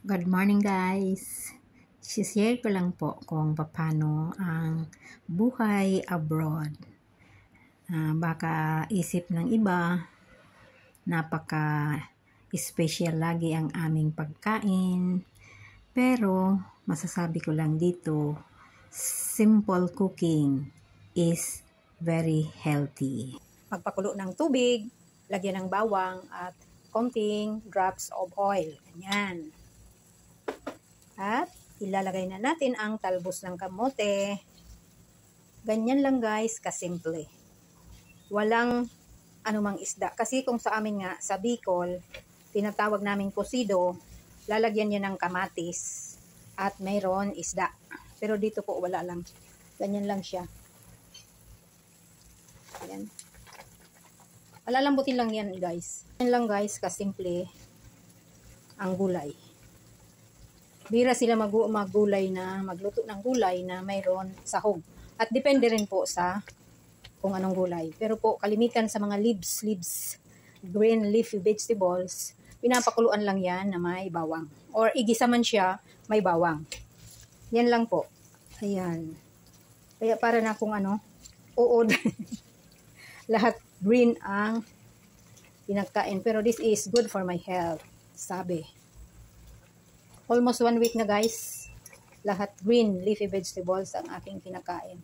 Good morning guys! Share ko lang po kung paano ang buhay abroad. Baka isip ng iba, napaka-special lagi ang aming pagkain. Pero masasabi ko lang dito, simple cooking is very healthy. Pagpakulo ng tubig, lagyan ng bawang at konting drops of oil. Ganyan. At ilalagay na natin ang talbos ng kamote. Ganyan lang guys, kasimple. Walang anumang isda. Kasi kung sa amin nga, sa Bicol, tinatawag namin kusido, lalagyan niya ng kamatis at mayroon isda. Pero dito po wala lang. Ganyan lang siya. Ayan. Palalambutin lang yan guys. Ganyan lang guys, kasimple ang gulay. Bira sila magluto ng gulay na mayroon sahog. At depende rin po sa kung anong gulay. Pero po, kalimitan sa mga leaves, green leafy vegetables, pinapakuluan lang yan na may bawang. Or igisa man siya, may bawang. Yan lang po. Ayan. Kaya para na kung uod. Lahat green ang pinagkain. Pero this is good for my health, sabi. Almost 1 week na guys, lahat green leafy vegetables ang aking kinakain.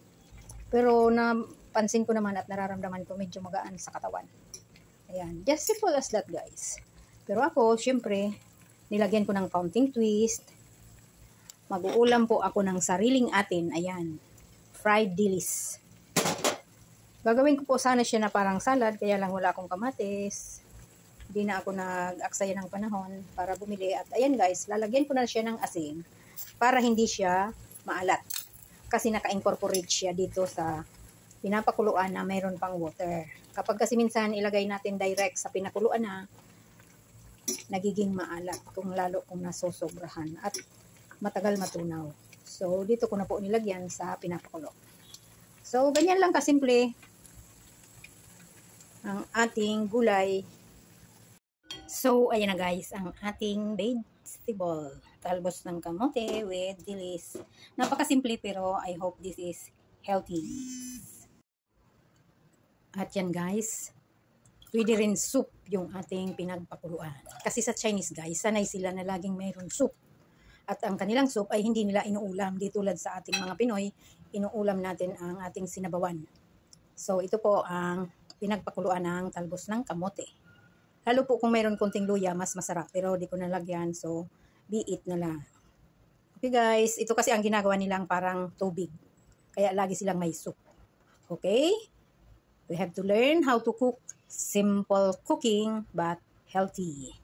Pero napansin ko naman at nararamdaman ko medyo magaan sa katawan. Ayan, just simple as that guys. Pero ako, syempre, nilagyan ko ng counting twist. Mag-uulam po ako ng sariling atin. Ayan, fried dilis. Gagawin ko po sana siya na parang salad, kaya lang wala akong kamatis. Hindi na ako nag-aksaya ng panahon para bumili. At ayan guys, lalagyan ko na siya ng asin para hindi siya maalat. Kasi naka-incorporate siya dito sa pinapakuluan na mayroon pang water. Kapag kasi minsan ilagay natin direct sa pinakuluan na, nagiging maalat lalo kung nasosobrahan at matagal matunaw. So, dito ko na po nilagyan sa pinapakulo. So, ganyan lang kasimple ang ating gulay. So, ayan na guys, ang ating vegetable. Talbos ng kamote with dilis. Napakasimple pero I hope this is healthy. At yan guys, pwede rin soup yung ating pinagpakuluan. Kasi sa Chinese guys, sanay sila na laging mayroon soup. At ang kanilang soup ay hindi nila inuulam. Di tulad sa ating mga Pinoy, inuulam natin ang ating sinabawan. So, ito po ang pinagpakuluan ng talbos ng kamote. Lalo po kung mayroon konting luya, mas masarap. Pero di ko nalagyan, so be it na lang. Okay guys, ito kasi ang ginagawa nilang parang tubig. Kaya lagi silang may soup. Okay? We have to learn how to cook simple cooking but healthy.